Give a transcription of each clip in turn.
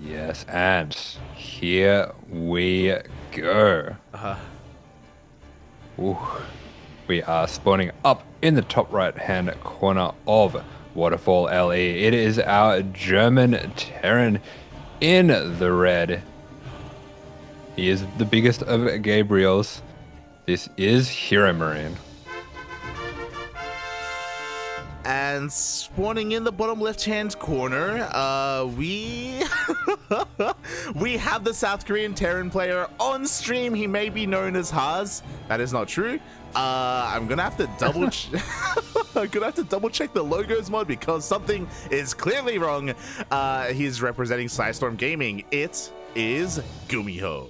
Yes, and here we go. Ooh. We are spawning up in the top right-hand corner of Waterfall LE. It is our German Terran in the red. He is the biggest of Gabriels. This is HeroMarine. And spawning in the bottom left-hand corner, we we have the South Korean Terran player on stream. He may be known as Haas. That is not true. I'm gonna have to double check the logos mod because something is clearly wrong. He's representing Psystorm Gaming. It is GuMiho.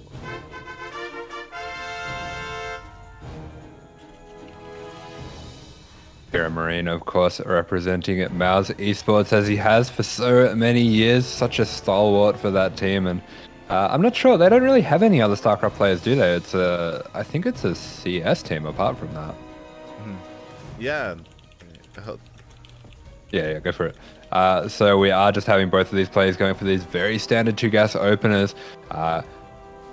HeroMarine, of course, representing Mouse Esports as he has for so many years. Such a stalwart for that team, and I'm not sure they don't really have any other StarCraft players, do they? I think it's a CS team apart from that. Yeah. Yeah, go for it. So we are just having both of these players going for these very standard 2-gas openers.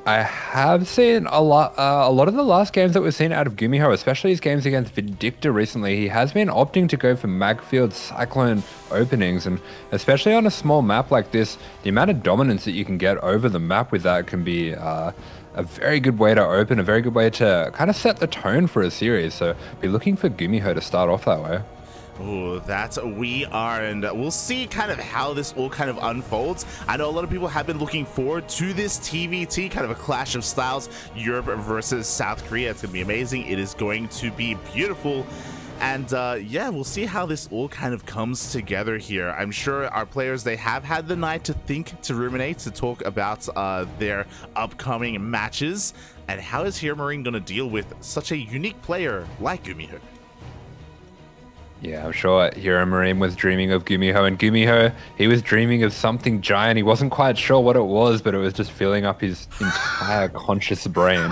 I have seen a lot of the last games that we've seen out of GuMiho, especially his games against Vindicta recently. He has been opting to go for Magfield Cyclone openings, and especially on a small map like this, the amount of dominance that you can get over the map with that can be a very good way to open, a very good way to kind of set the tone for a series. So be looking for GuMiho to start off that way. Oh, that's we are, and we'll see kind of how this all kind of unfolds. I know a lot of people have been looking forward to this TVT, kind of a clash of styles, Europe versus South Korea. It's going to be amazing. It is going to be beautiful. And yeah, we'll see how this all kind of comes together here. I'm sure our players, they have had the night to think, to ruminate, to talk about their upcoming matches. And how is HeroMarine going to deal with such a unique player like GuMiho? Yeah, I'm sure HeroMarine was dreaming of GuMiho, and GuMiho, he was dreaming of something giant. He wasn't quite sure what it was, but it was just filling up his entire conscious brain.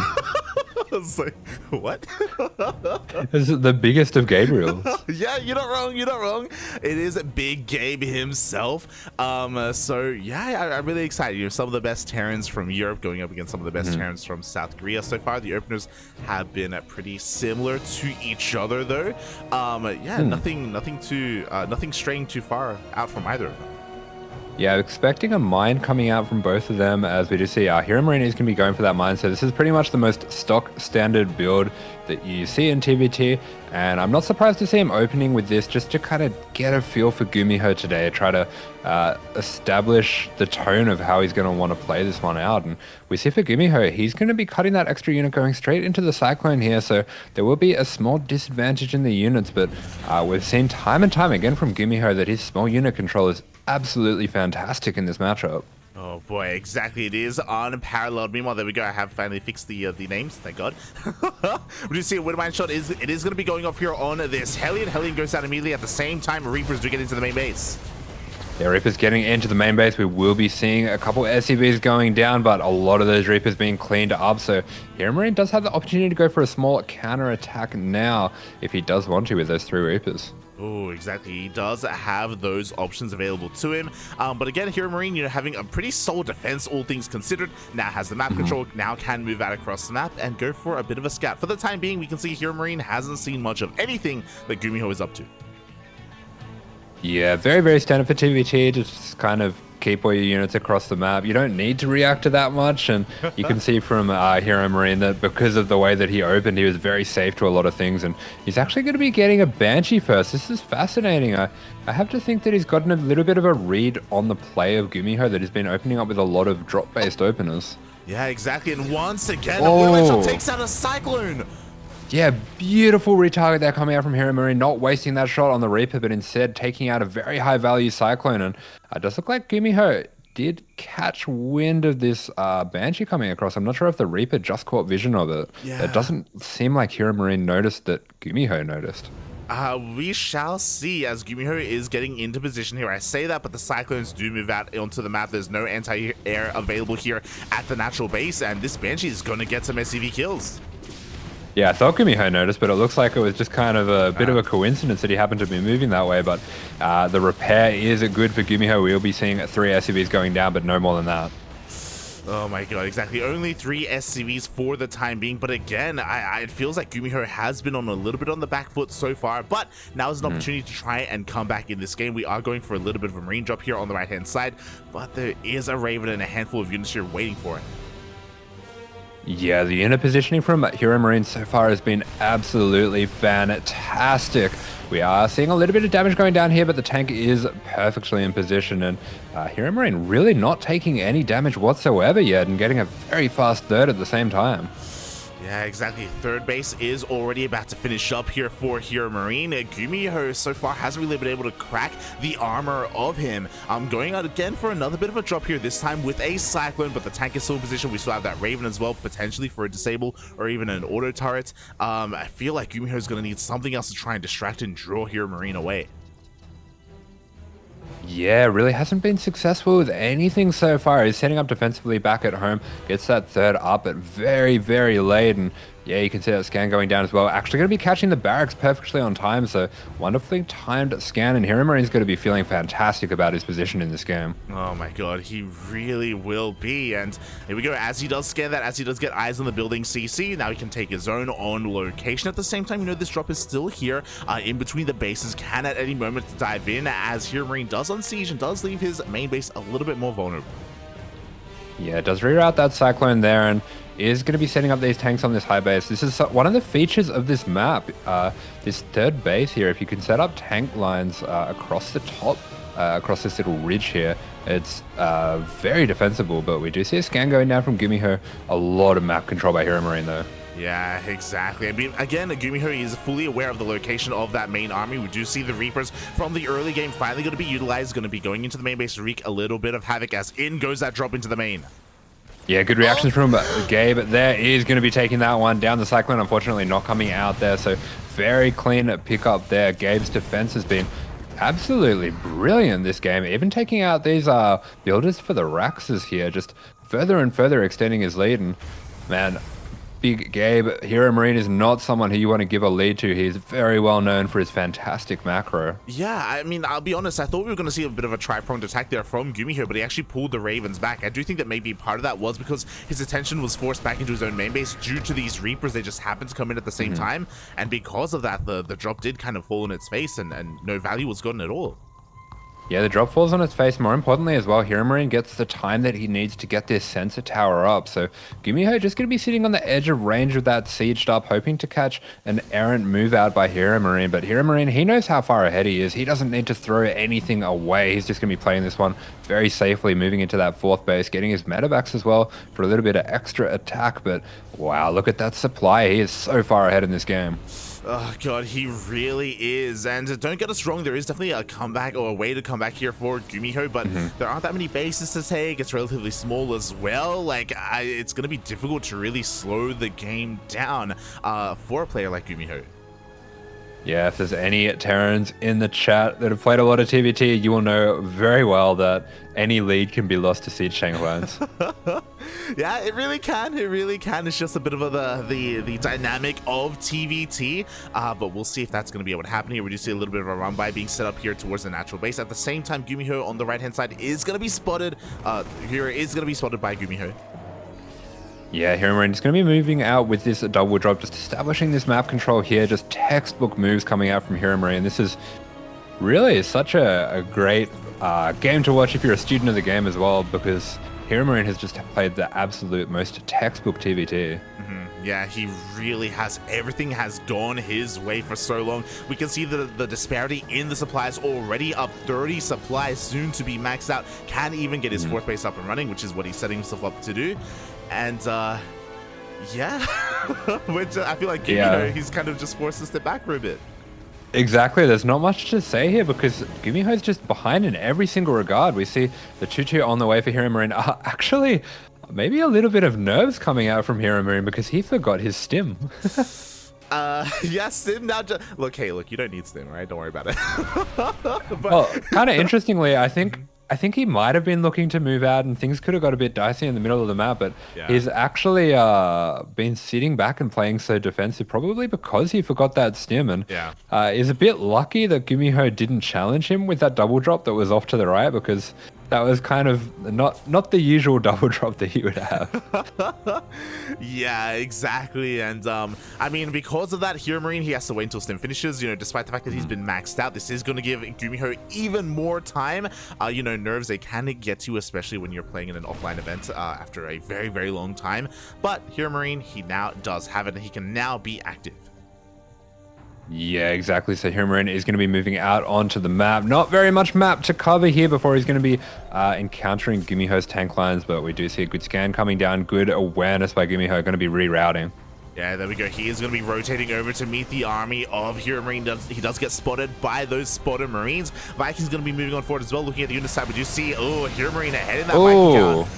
I was like, what? This is the biggest of Gabriels. Yeah, you're not wrong. You're not wrong. It is Big Gabe himself. So yeah, I'm really excited. You know, some of the best Terrans from Europe going up against some of the best Terrans from South Korea so far. The openers have been pretty similar to each other, though. Yeah, nothing straying too far out from either of them. Yeah, expecting a mine coming out from both of them, as we do see HeroMarine is going to be going for that mine. So this is pretty much the most stock standard build that you see in TVT, and I'm not surprised to see him opening with this just to kind of get a feel for GuMiho today, try to establish the tone of how he's going to want to play this one out. And we see for GuMiho, he's going to be cutting that extra unit going straight into the Cyclone here, so there will be a small disadvantage in the units, but we've seen time and time again from GuMiho that his small unit control is absolutely fantastic in this matchup. Oh boy, exactly. It is unparalleled. Meanwhile, there we go. I have finally fixed the names. Thank God. We do see a Widowmine shot. It is going to be going off here on this Hellion. Hellion goes down immediately. At the same time, Reapers do get into the main base. Yeah, Reapers getting into the main base. We will be seeing a couple SCVs going down, but a lot of those Reapers being cleaned up. So HeroMarine does have the opportunity to go for a small counter attack now if he does want to with those 3 Reapers. Oh, exactly. He does have those options available to him. But again, HeroMarine, you know, having a pretty solid defense, all things considered, now has the map control, now can move out across the map and go for a bit of a scout. For the time being, we can see HeroMarine hasn't seen much of anything that GuMiho is up to. Yeah, very, very standard for TVT. Just kind of keep all your units across the map. You don't need to react to that much, and you can see from HeroMarine that because of the way that he opened, he was very safe to a lot of things, and he's actually going to be getting a Banshee first. This is fascinating. I have to think that he's gotten a little bit of a read on the play of GuMiho, that he's been opening up with a lot of drop-based openers. Yeah, exactly. And once again, a Widowmine shot takes out a Cyclone. Yeah, beautiful retarget there coming out from HeroMarine, not wasting that shot on the Reaper, but instead taking out a very high value Cyclone. And it does look like GuMiho did catch wind of this Banshee coming across. I'm not sure if the Reaper just caught vision of it. Yeah. It doesn't seem like HeroMarine noticed that GuMiho noticed. We shall see as GuMiho is getting into position here. I say that, but the Cyclones do move out onto the map. There's no anti-air available here at the natural base, and this Banshee is going to get some SCV kills. Yeah, I thought GuMiho noticed, but it looks like it was just kind of a bit of a coincidence that he happened to be moving that way. But the repair is good for GuMiho. We'll be seeing 3 SCVs going down, but no more than that. Oh my god, exactly. Only 3 SCVs for the time being. But again, it feels like GuMiho has been on a little bit on the back foot so far. But now is an opportunity to try and come back in this game. We are going for a little bit of a Marine drop here on the right-hand side. But there is a Raven and a handful of units here waiting for it. Yeah, the unit positioning from HeroMarine so far has been absolutely fantastic. We are seeing a little bit of damage going down here, but the tank is perfectly in position, and HeroMarine really not taking any damage whatsoever yet and getting a very fast third at the same time. Yeah, exactly. Third base is already about to finish up here for HeroMarine. GuMiho so far hasn't really been able to crack the armor of him. I'm going out again for another bit of a drop here, this time with a Cyclone, but the tank is still in position. We still have that Raven as well, potentially for a disable or even an auto turret. I feel like GuMiho is going to need something else to try and distract and draw HeroMarine away. Yeah, really hasn't been successful with anything so far. He's setting up defensively back at home, gets that third up at very, very late, and yeah, you can see that scan going down as well. Actually going to be catching the barracks perfectly on time, so wonderfully timed scan, and HeroMarine's going to be feeling fantastic about his position in this game. Oh my god, he really will be, and here we go. As he does scan that, as he does get eyes on the building CC, now he can take his own on location. At the same time, you know, this drop is still here in between the bases, can at any moment dive in, as HeroMarine does unsiege and does leave his main base a little bit more vulnerable. Yeah, it does reroute that Cyclone there, and is going to be setting up these tanks on this high base. This is one of the features of this map, this third base here. If you can set up tank lines across the top, across this little ridge here, it's very defensible, but we do see a scan going down from GuMiho. A lot of map control by HeroMarine though. Yeah, exactly. I mean, again, GuMiho is fully aware of the location of that main army. We do see the Reapers from the early game finally going to be utilized, going to be going into the main base to wreak a little bit of havoc, as in goes that drop into the main. Yeah, good reactions from Gabe. There is going to be taking that one down. The Cyclone, unfortunately, not coming out there. So very clean pickup there. Gabe's defense has been absolutely brilliant this game. Even taking out these builders for the Raxes here, just further and further extending his lead. And man, Big Gabe, HeroMarine is not someone who you want to give a lead to. He's very well known for his fantastic macro. Yeah, I mean, I'll be honest, I thought we were going to see a bit of a tri-pronged attack there from GuMiho, but he actually pulled the Ravens back. I do think that maybe part of that was because his attention was forced back into his own main base due to these Reapers. They just happened to come in at the same time, and because of that, the drop did kind of fall in its face, and no value was gotten at all. Yeah, the drop falls on its face. More importantly as well, HeroMarine gets the time that he needs to get this sensor tower up. So GuMiho just going to be sitting on the edge of range of that sieged up, hoping to catch an errant move out by HeroMarine. But HeroMarine, he knows how far ahead he is. He doesn't need to throw anything away. He's just going to be playing this one very safely, moving into that fourth base, getting his metabacks as well for a little bit of extra attack. But wow, look at that supply. He is so far ahead in this game. Oh god, he really is. And don't get us wrong, there is definitely a comeback or a way to come back here for GuMiho, but there aren't that many bases to take. It's relatively small as well. Like, it's going to be difficult to really slow the game down for a player like GuMiho. Yeah, if there's any Terrans in the chat that have played a lot of TVT, you will know very well that any lead can be lost to Siege Tank lines. Yeah, it really can. It really can. It's just a bit of the dynamic of TVT, but we'll see if that's going to be able to happen here. We do see a little bit of a run by being set up here towards the natural base. At the same time, GuMiho on the right-hand side is going to be spotted. Here is going to be spotted by GuMiho. Yeah, HeroMarine is going to be moving out with this double drop, just establishing this map control here, just textbook moves coming out from HeroMarine. This is really such a great game to watch if you're a student of the game as well, because HeroMarine has just played the absolute most textbook TVT. Yeah, he really has. Everything has gone his way for so long. We can see the disparity in the supplies already up 30 supplies, soon to be maxed out. Can't even get his fourth base up and running, which is what he's setting himself up to do. And yeah, which I feel like he's kind of just forced to step back for a bit. Exactly, there's not much to say here because GuMiho's just behind in every single regard. We see the 2-2 on the way for HeroMarine. Actually, maybe a little bit of nerves coming out from HeroMarine because he forgot his stim. Yeah, stim now. Look, hey, look, you don't need stim, right? Don't worry about it. Well, kind of interestingly, I think I think he might have been looking to move out and things could have got a bit dicey in the middle of the map, but Yeah. he's actually been sitting back and playing so defensive, probably because he forgot that stim, and is a bit lucky that GuMiho didn't challenge him with that double drop that was off to the right, because that was kind of not the usual double drop that he would have. Yeah, exactly. And I mean, because of that, HeroMarine, he has to wait until Stim finishes. You know, despite the fact that he's been maxed out, this is going to give GuMiho even more time. You know, nerves, they can get to you, especially when you're playing in an offline event after a very, very long time. But HeroMarine, he now does have it, and he can now be active. Yeah, exactly. So HeroMarine is going to be moving out onto the map. Not very much map to cover here before he's going to be encountering GuMiho's tank lines, but we do see a good scan coming down. Good awareness by GuMiho, going to be rerouting. Yeah, there we go. He is going to be rotating over to meet the army of HeroMarine. He does get spotted by those spotted Marines. Viking's going to be moving on forward as well. Looking at the unit side, we do see, HeroMarine ahead in that Viking count.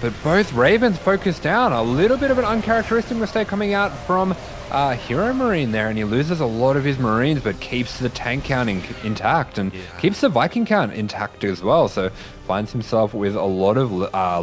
But both Ravens focus down. A little bit of an uncharacteristic mistake coming out from HeroMarine there, and he loses a lot of his Marines, but keeps the tank count intact and keeps the Viking count intact as well. So finds himself with a lot of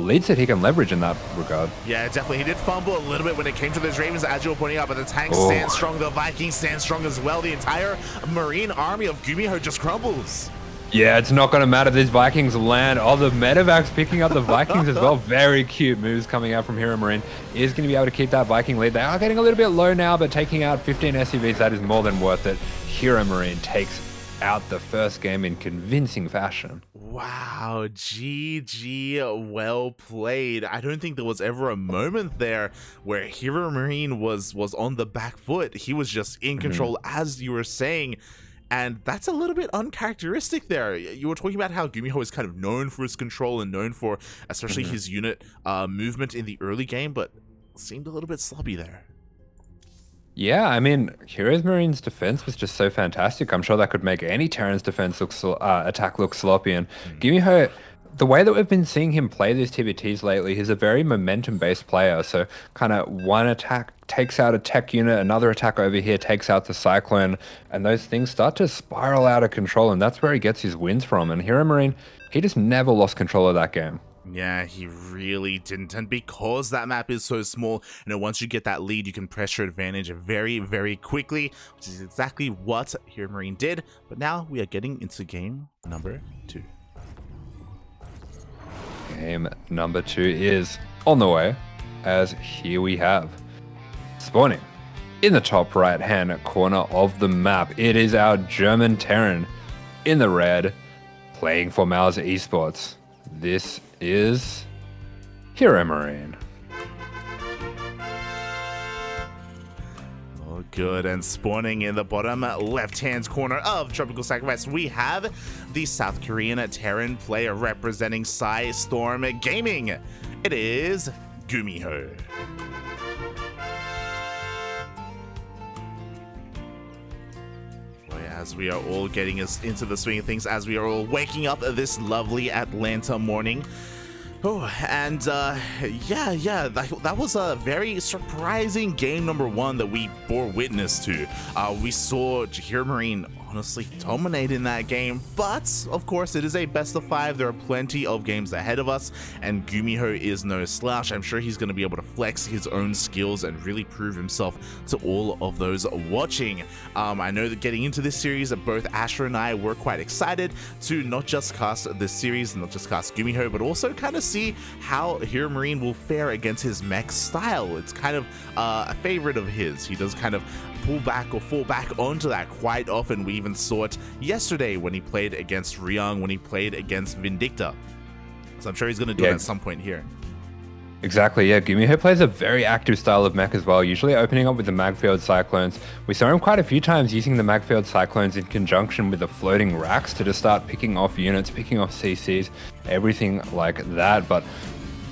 leads that he can leverage in that regard. Yeah, definitely. He did fumble a little bit when it came to those Ravens, as you were pointing out, but the tanks stand strong, the Vikings stand strong as well. The entire Marine army of GuMiho just crumbles. Yeah, it's not going to matter. These Vikings land. Oh, the medevacs picking up the Vikings as well. Very cute moves coming out from HeroMarine. Is going to be able to keep that Viking lead. They are getting a little bit low now, but taking out 15 SCVs, that is more than worth it. HeroMarine takes out the first game in convincing fashion. Wow, GG, well played. I don't think there was ever a moment there where HeroMarine was on the back foot. He was just in control, as you were saying. And that's a little bit uncharacteristic there. You were talking about how GuMiho is kind of known for his control and known for especially his unit movement in the early game, but seemed a little bit sloppy there. Yeah, I mean, HeroMarine's defense was just so fantastic. I'm sure that could make any Terran's defense attack look sloppy. And GuMiho, the way that we've been seeing him play these TVTs lately, he's a very momentum-based player. So kind of one attack takes out a tech unit, another attack over here takes out the Cyclone, and those things start to spiral out of control, and that's where he gets his wins from. And HeroMarine, he just never lost control of that game. Yeah, he really didn't. And because that map is so small, you know, once you get that lead, you can press your advantage very, very quickly, which is exactly what HeroMarine did. But now we are getting into game number 2. Game number 2 is on the way, as here we have spawning in the top right hand corner of the map. It is our German Terran in the red, playing for Mauser Esports. This is HeroMarine. Oh, good. And spawning in the bottom left-hand corner of Tropical Sacrifice, we have the South Korean Terran player representing Psy Storm Gaming. It is GuMiho. As we are all getting us into the swing of things, as we are all waking up this lovely Atlanta morning. Oh, and yeah, that was a very surprising game number 1 that we bore witness to. We saw HeroMarine honestly dominate in that game, but of course it is a best of 5. There are plenty of games ahead of us, and GuMiho is no slouch. I'm sure he's going to be able to flex his own skills and really prove himself to all of those watching. I know that getting into this series, both Asher and I were quite excited to not just cast this series, not just cast GuMiho, but also kind of see how HeroMarine will fare against his mech style. It's kind of a favorite of his. He does kind of pull back or fall back onto that quite often. We even saw it yesterday when he played against Ryung, when he played against Vindicta. So I'm sure he's going to do it at some point here. Exactly, yeah. GuMiho plays a very active style of mech as well, usually opening up with the Magfield Cyclones. We saw him quite a few times using the Magfield Cyclones in conjunction with the floating racks to just start picking off units, picking off CCs, everything like that. But,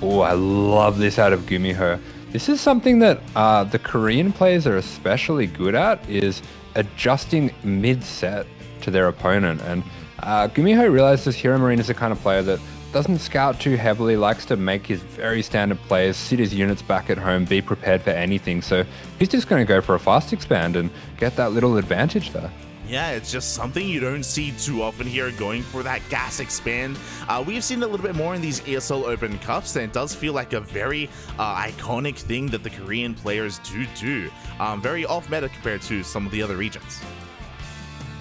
oh, I love this out of GuMiho. This is something that the Korean players are especially good at, is adjusting mid-set to their opponent. And GuMiho realizes HeroMarine is the kind of player that doesn't scout too heavily, likes to make his very standard plays, sit his units back at home, be prepared for anything. So he's just going to go for a fast expand and get that little advantage there. Yeah, it's just something you don't see too often here, going for that gas expand. We've seen it a little bit more in these ESL Open Cups, and it does feel like a very iconic thing that the Korean players do. Very off-meta compared to some of the other regions.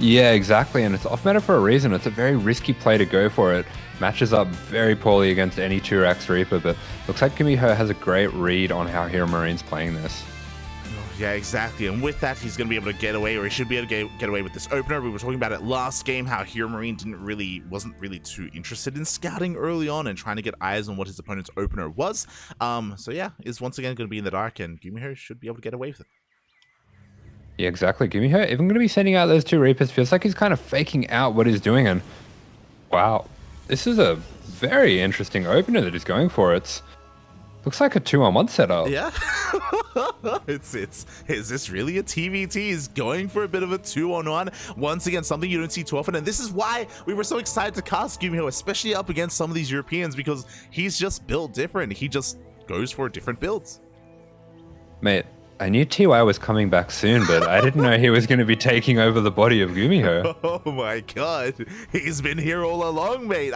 Yeah, exactly, and it's off-meta for a reason. It's a very risky play to go for it. Matches up very poorly against any 2x Reaper, but looks like GuMiho has a great read on how HeroMarine's playing this. Yeah, exactly. And with that, he's going to be able to get away, or he should be able to get away with this opener. We were talking about it last game, how HeroMarine wasn't really too interested in scouting early on and trying to get eyes on what his opponent's opener was. So yeah, is once again going to be in the dark, and GuMiho should be able to get away with it. Yeah, exactly. GuMiho even going to be sending out those 2 Reapers. Feels like he's kind of faking out what he's doing, and wow, this is a very interesting opener that he's going for. It's looks like a 2-on-1 setup. Yeah. Is this really a TVT? He's going for a bit of a 2-on-1. Once again, something you don't see too often. And this is why we were so excited to cast GuMiho, especially up against some of these Europeans, because he's just built different. He just goes for different builds. Mate, I knew TY was coming back soon, but I didn't know he was going to be taking over the body of GuMiho. Oh my god, he's been here all along, mate.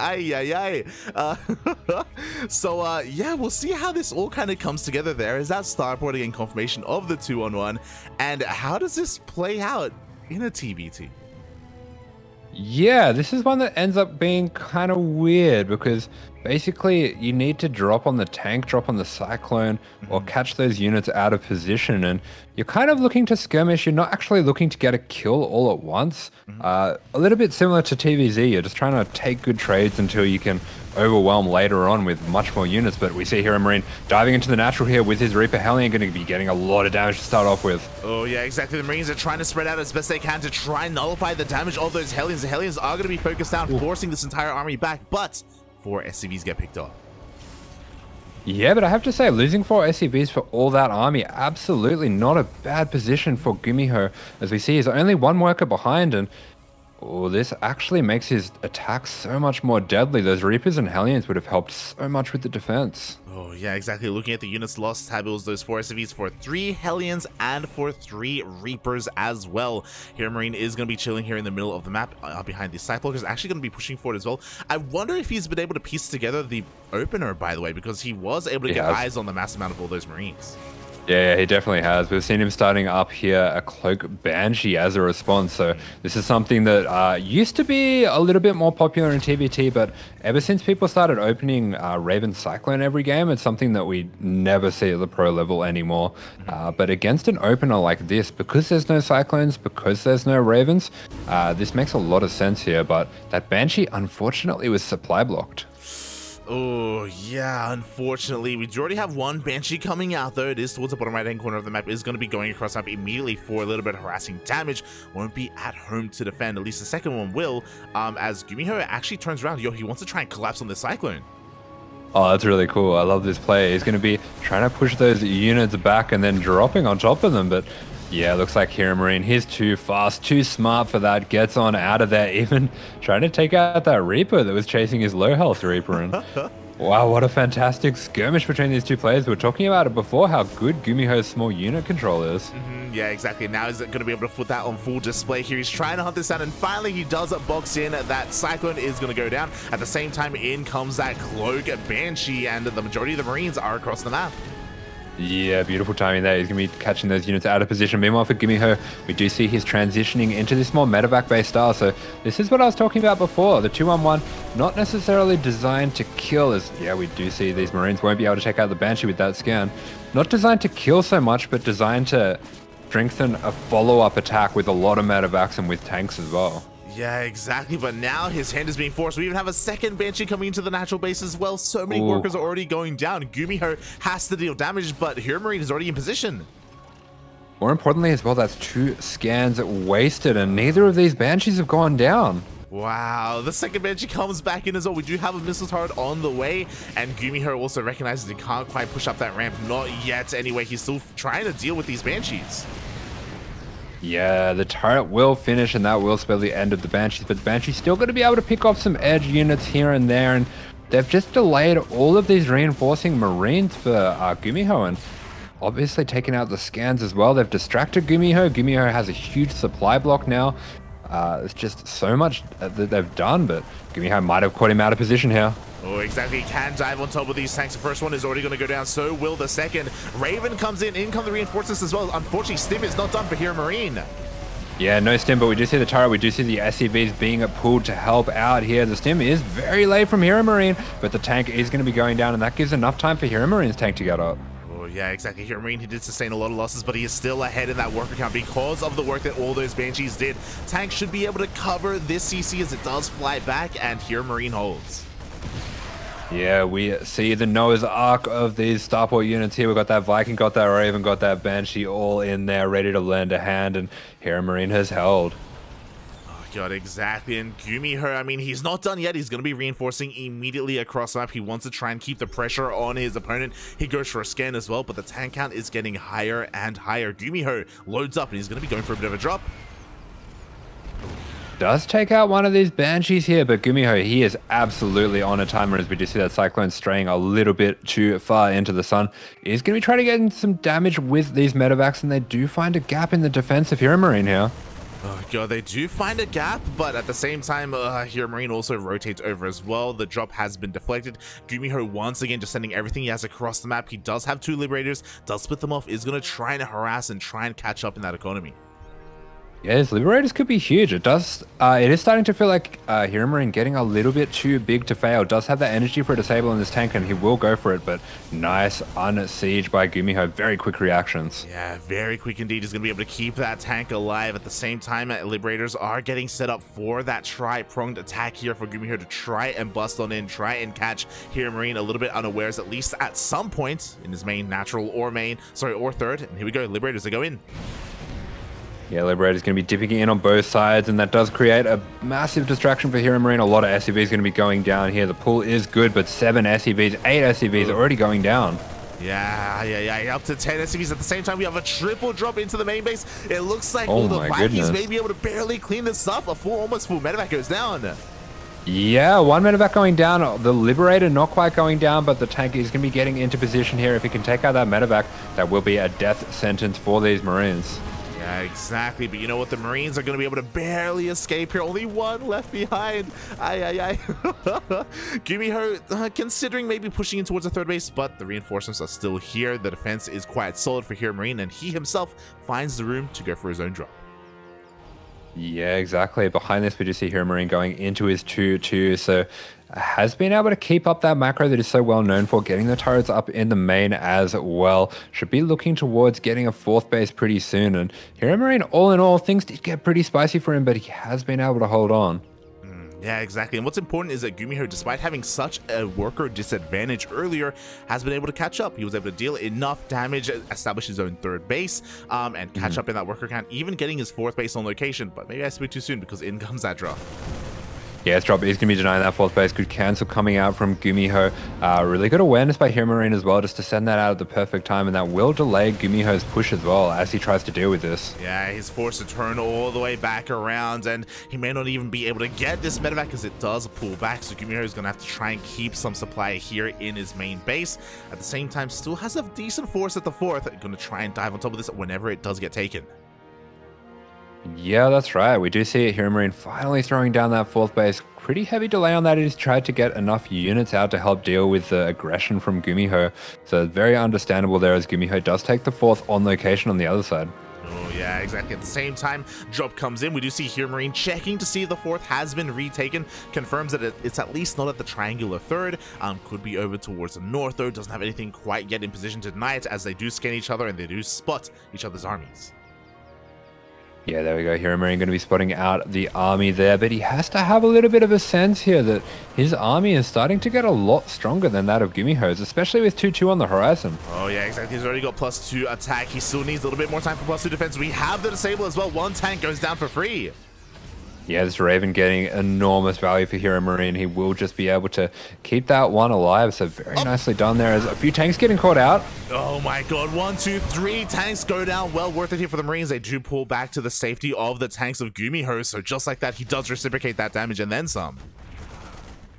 So yeah, we'll see how this all kind of comes together. There is that starport again, confirmation of the 2-on-1, and how does this play out in a TBT? Yeah, this is one that ends up being kind of weird because basically you need to drop on the tank, drop on the cyclone, or catch those units out of position, and you're kind of looking to skirmish. You're not actually looking to get a kill all at once. A little bit similar to TVZ, you're just trying to take good trades until you can overwhelm later on with much more units. But we see HeroMarine diving into the natural here with his Reaper Hellion, going to be getting a lot of damage to start off with. Oh yeah, exactly. The Marines are trying to spread out as best they can to try and nullify the damage of those Hellions. The Hellions are going to be focused down, forcing this entire army back, but 4 SCVs get picked off. Yeah, but I have to say, losing 4 SCVs for all that army, absolutely not a bad position for GuMiho. As we see, he's only 1 worker behind, and this actually makes his attacks so much more deadly. Those Reapers and Hellions would have helped so much with the defense. Oh yeah, exactly. Looking at the units lost, tab, it was those 4 SCVs for 3 Hellions and for 3 Reapers as well. HeroMarine is going to be chilling here in the middle of the map behind the Cycloakers, actually going to be pushing forward as well. I wonder if he's been able to piece together the opener, by the way, because he was able to get eyes on the mass amount of all those Marines. Yeah, he definitely has. We've seen him starting up here a Cloak Banshee as a response. So this is something that used to be a little bit more popular in TVT, but ever since people started opening Raven Cyclone every game, it's something that we never see at the pro level anymore. But against an opener like this, because there's no Cyclones, because there's no Ravens, this makes a lot of sense here. But that Banshee, unfortunately, was supply blocked. Oh, yeah, unfortunately. We do already have 1 Banshee coming out, though. It is towards the bottom right-hand corner of the map. It is going to be going across the map immediately for a little bit of harassing damage. Won't be at home to defend. At least the second one will, as GuMiho actually turns around. Yo, he wants to try and collapse on the Cyclone. Oh, that's really cool. I love this play. He's going to be trying to push those units back and then dropping on top of them, but yeah, looks like HeroMarine, he's too fast, too smart for that, gets on out of there, even trying to take out that Reaper that was chasing his low health Reaper. And wow, what a fantastic skirmish between these 2 players. We were talking about it before, how good GuMiho's small unit control is. Yeah, exactly. Now he's going to be able to put that on full display here. He's trying to hunt this out, and finally he does box in. That Cyclone is going to go down. At the same time, in comes that Cloak Banshee, and the majority of the Marines are across the map. Yeah, beautiful timing there. He's going to be catching those units out of position. Meanwhile, for GuMiho, we do see he's transitioning into this more medevac-based style. So this is what I was talking about before. The 2-on-1, not necessarily designed to kill, as yeah, we do see these Marines won't be able to take out the Banshee with that scan. Not designed to kill so much, but designed to strengthen a follow-up attack with a lot of medevacs and with tanks as well. Yeah, exactly, but now his hand is being forced. We even have a second Banshee coming into the natural base as well. So many workers are already going down. GuMiho has to deal damage, but HeroMarine is already in position. More importantly as well, that's 2 scans wasted, and neither of these Banshees have gone down. Wow, the second Banshee comes back in as well. We do have a missile turret on the way, and GuMiho also recognizes he can't quite push up that ramp. Not yet, anyway. He's still trying to deal with these Banshees. Yeah, the turret will finish, and that will spell the end of the Banshees, but the Banshee's still going to be able to pick off some edge units here and there, and they've just delayed all of these reinforcing Marines for GuMiho, and obviously taking out the scans as well. They've distracted GuMiho. GuMiho has a huge supply block now. It's just so much that they've done, but GuMiho might have caught him out of position here. Oh, exactly. He can dive on top of these tanks. The first one is already going to go down. So will the second. Raven comes in. In come the reinforcements as well. Unfortunately, Stim is not done for HeroMarine. Yeah, no stim, but we do see the turret. We do see the SCVs being pulled to help out here. The stim is very late from HeroMarine, but the tank is going to be going down, and that gives enough time for HeroMarine's tank to get up. Oh, yeah, exactly. HeroMarine, he did sustain a lot of losses, but he is still ahead in that worker count because of the work that all those Banshees did. Tank should be able to cover this CC as it does fly back, and HeroMarine holds. Yeah, we see the Noah's Ark of these starport units here. We've got that Viking, got that Raven, got that Banshee all in there, ready to lend a hand, and HeroMarine has held. Oh, God, exactly. And GuMiho, I mean, he's not done yet. He's going to be reinforcing immediately across the map. He wants to try and keep the pressure on his opponent. He goes for a scan as well, but the tank count is getting higher and higher. GuMiho loads up, and he's going to be going for a bit of a drop. Does take out one of these Banshees here, but GuMiho, he is absolutely on a timer as we do see that Cyclone straying a little bit too far into the sun. He's going to be trying to get in some damage with these medevacs, and they do find a gap in the defense of HeroMarine here. Oh, God, they do find a gap, but at the same time, HeroMarine also rotates over as well. The drop has been deflected. GuMiho once again just sending everything he has across the map. He does have two Liberators, does split them off, is going to try and harass and try and catch up in that economy. Yes, Liberators could be huge. It does. It is starting to feel like HeroMarine getting a little bit too big to fail. Does have that energy for a disable in this tank, and he will go for it. But nice unsiege by GuMiho. Very quick reactions. Yeah, very quick indeed. He's going to be able to keep that tank alive. At the same time, Liberators are getting set up for that tri-pronged attack here for GuMiho to try and bust on in, try and catch HeroMarine a little bit unawares, at least at some point in his main natural or third. And here we go. Liberators, they go in. Yeah, Liberator's going to be dipping in on both sides, and that does create a massive distraction for HeroMarine. A lot of SCVs going to be going down here. The pull is good, but 7 SCVs, 8 SCVs are already going down. Yeah, up to 10 SCVs. At the same time, we have a triple drop into the main base. It looks like oh the my Vikings goodness. may be able to barely clean this up. Almost full medevac goes down. Yeah, one medevac going down. The Liberator not quite going down, but the tank is going to be getting into position here. If he can take out that medevac, that will be a death sentence for these Marines. Yeah, exactly. But you know what? The Marines are going to be able to barely escape here. Only one left behind. GuMiho considering maybe pushing in towards the third base, but the reinforcements are still here. The defense is quite solid for HeroMarine, and he himself finds the room to go for his own drop. Yeah, exactly. Behind this, we do see HeroMarine going into his 2-2. So has been able to keep up that macro that is so well known for, getting the turrets up in the main as well. Should be looking towards getting a 4th base pretty soon. And HeroMarine, all in all, things did get pretty spicy for him, but he has been able to hold on. Yeah, exactly. And what's important is that GuMiho, despite having such a worker disadvantage earlier, has been able to catch up. He was able to deal enough damage, establish his own 3rd base, and catch up in that worker count, even getting his 4th base on location. But maybe I spoke too soon because in comes that drop. Yeah, this drop is going to be denying that 4th base. Good cancel coming out from GuMiho. Really good awareness by HeroMarine as well, just to send that out at the perfect time, and that will delay GuMiho's push as well as he tries to deal with this. Yeah, he's forced to turn all the way back around, and he may not even be able to get this medevac because it does pull back, so GuMiho is going to have to try and keep some supply here in his main base. At the same time, still has a decent force at the 4th. Going to try and dive on top of this whenever it does get taken. Yeah, that's right. We do see HeroMarine finally throwing down that 4th base. Pretty heavy delay on that. He's tried to get enough units out to help deal with the aggression from GuMiho. So very understandable there as GuMiho does take the 4th on location on the other side. Oh, yeah, exactly. At the same time, drop comes in. We do see HeroMarine checking to see if the 4th has been retaken. Confirms that it's at least not at the triangular 3rd. Could be over towards the north, though. Doesn't have anything quite yet in position to deny it, as they do scan each other and they do spot each other's armies. Yeah, there we go. HeroMarine going to be spotting out the army there, but he has to have a little bit of a sense here that his army is starting to get a lot stronger than that of GuMiho's, especially with 2-2 on the horizon. Oh, yeah, exactly. He's already got +2 attack. He still needs a little bit more time for +2 defense. We have the disable as well. One tank goes down for free. Yeah, this Raven getting enormous value for HeroMarine. He will just be able to keep that one alive. So very nicely done there. As a few tanks getting caught out. Oh my god, 1, 2, 3 tanks go down. Well worth it here for the Marines. They do pull back to the safety of the tanks of GuMiho. So just like that, he does reciprocate that damage and then some.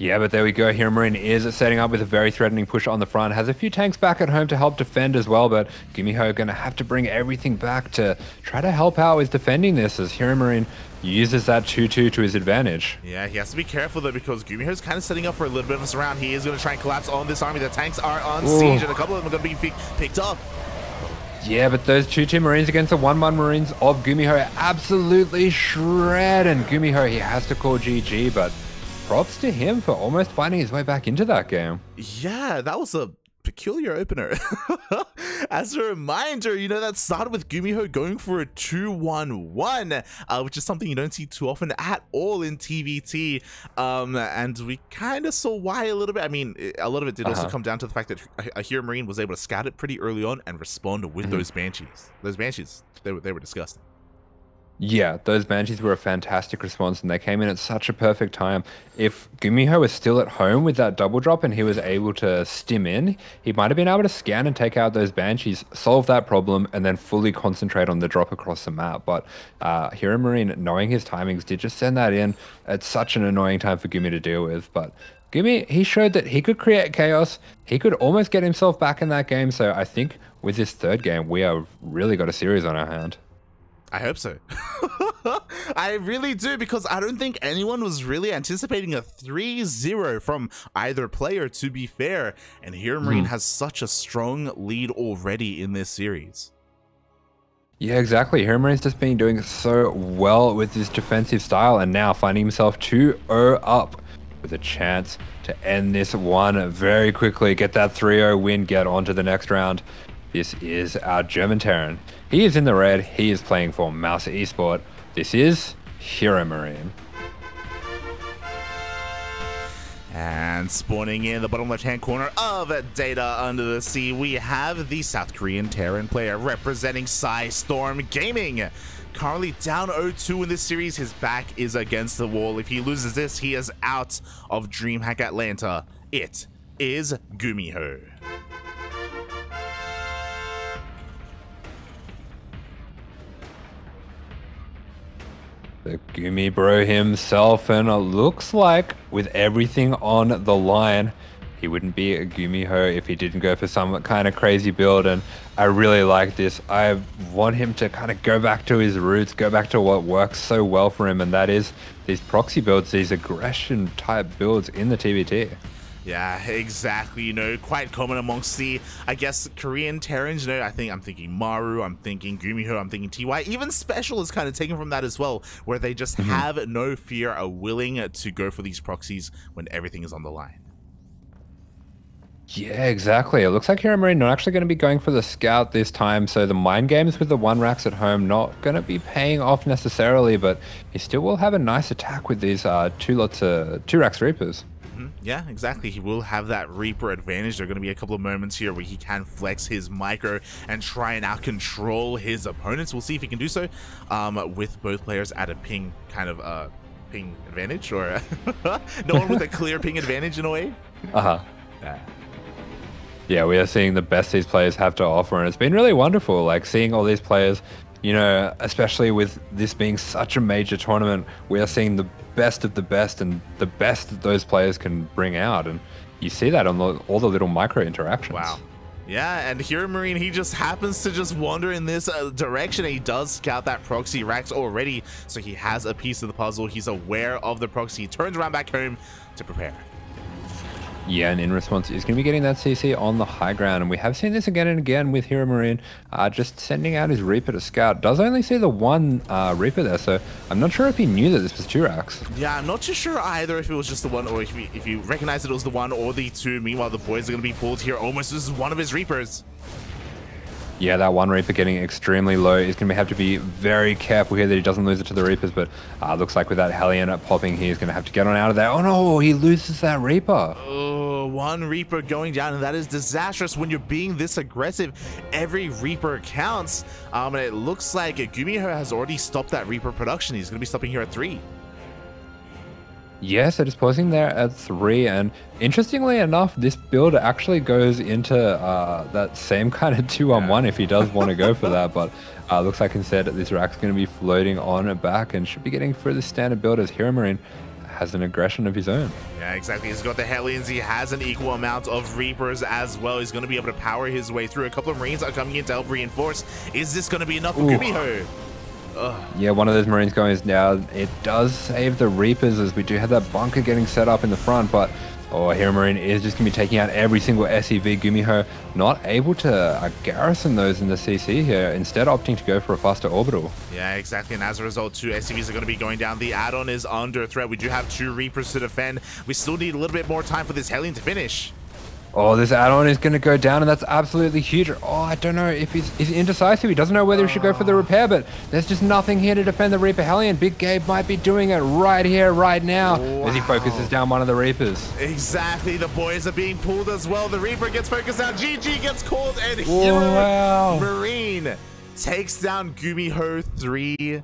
Yeah, but there we go. HeroMarine is setting up with a very threatening push on the front. Has a few tanks back at home to help defend as well, but GuMiho going to have to bring everything back to try to help out with defending this as HeroMarine uses that 2-2 to his advantage. Yeah, he has to be careful though because GuMiho's kind of setting up for a little bit of a surround. He is going to try and collapse on this army. The tanks are on siege and a couple of them are going to be picked up. Yeah, but those 2-2 Marines against the 1-1 Marines of GuMiho absolutely shred. And GuMiho, he has to call GG, but props to him for almost finding his way back into that game. Yeah, that was a peculiar opener. As a reminder, you know, that started with GuMiho going for a 2-1-1, which is something you don't see too often at all in TVT. And we kind of saw why a little bit. I mean, a lot of it did also come down to the fact that HeroMarine was able to scout it pretty early on and respond with those Banshees. Those Banshees, they were disgusting. Yeah, those Banshees were a fantastic response, and they came in at such a perfect time. If GuMiho was still at home with that double drop and he was able to stim in, he might have been able to scan and take out those Banshees, solve that problem, and then fully concentrate on the drop across the map. But HeroMarine, knowing his timings, did just send that in at such an annoying time for Gumi to deal with. But Gumi, he showed that he could create chaos. He could almost get himself back in that game. So I think with this third game, we have really got a series on our hand. I hope so. I really do, because I don't think anyone was really anticipating a 3-0 from either player, to be fair. And HeroMarine has such a strong lead already in this series. Yeah, exactly. HeroMarine's just been doing so well with his defensive style and now finding himself 2-0 up with a chance to end this one very quickly, get that 3-0 win, get on to the next round. This is our German Terran. He is in the red. He is playing for Mouse Esport. This is HeroMarine. And spawning in the bottom left-hand corner of Data Under the Sea, we have the South Korean Terran player representing Storm Gaming. Currently down 0-2 in this series. His back is against the wall. If he loses this, he is out of DreamHack Atlanta. It is GuMiho. The Gumi bro himself, and it looks like with everything on the line, he wouldn't be a GuMiho if he didn't go for some kind of crazy build, and I really like this. I want him to kind of go back to his roots, go back to what works so well for him, and that is these proxy builds, these aggression type builds in the TVT. Yeah, exactly. You know, quite common amongst the, I guess, Korean Terrans. You know, I'm thinking Maru, I'm thinking GuMiho, I'm thinking TY. Even Special is kind of taken from that as well, where they just have no fear, are willing to go for these proxies when everything is on the line. Yeah, exactly. It looks like HeroMarine not actually going to be going for the scout this time, so the mind games with the 1-racks at home not going to be paying off necessarily, but he still will have a nice attack with these 2-racks Reapers. Yeah, exactly. He will have that Reaper advantage. There are going to be a couple of moments here where he can flex his micro and try and out-control his opponents. We'll see if he can do so with both players at a ping kind of ping advantage, or no one with a clear ping advantage in a way. Yeah, we are seeing the best these players have to offer, and it's been really wonderful, like seeing all these players, you know, especially with this being such a major tournament, we are seeing the best of the best and the best that those players can bring out, and you see that on all the little micro interactions. Wow. Yeah, and HeroMarine, he just happens to just wander in this direction, and he does scout that proxy racks already, so he has a piece of the puzzle. He's aware of the proxy. He turns around back home to prepare. Yeah, and in response, he's going to be getting that CC on the high ground, and we have seen this again and again with HeroMarine, just sending out his Reaper to scout. Does only see the one Reaper there, so I'm not sure if he knew that this was 2-racks. Yeah, I'm not too sure either if it was just the one, or if you recognize that it was the one or the two. Meanwhile, the boys are going to be pulled here almost as one of his Reapers. Yeah, that one Reaper getting extremely low. He's going to have to be very careful here that he doesn't lose it to the Reapers, but looks like with that Hellion popping, he's going to have to get on out of there. Oh no, he loses that Reaper. Oh, one Reaper going down, and that is disastrous when you're being this aggressive. Every Reaper counts, and it looks like GuMiho has already stopped that Reaper production. He's going to be stopping here at 3. Yes, it is pausing there at 3, and interestingly enough, this build actually goes into that same kind of 2-on-1 if he does want to go for that, but looks like instead this rack's going to be floating on back and should be getting through the standard build as HeroMarine has an aggression of his own. Yeah, exactly. He's got the Hellions. He has an equal amount of Reapers as well. He's going to be able to power his way through. A couple of Marines are coming in to help reinforce. Is this going to be enough for GuMiho? Yeah, one of those Marines going is down. It does save the Reapers as we do have that bunker getting set up in the front, but HeroMarine is just going to be taking out every single SCV. GuMiho not able to garrison those in the CC here, instead opting to go for a faster orbital. Yeah, exactly. And as a result, 2 SCVs are going to be going down. The add-on is under threat. We do have 2 Reapers to defend. We still need a little bit more time for this Hellion to finish. Oh, this add-on is going to go down, and that's absolutely huge. Oh, I don't know if he's indecisive. He doesn't know whether he should go for the repair, but there's just nothing here to defend the Reaper Hellion. Big Gabe might be doing it right here, right now, as he focuses down one of the Reapers. Exactly. The boys are being pulled as well. The Reaper gets focused down. GG gets called, and HeroMarine takes down GuMiho 3-0.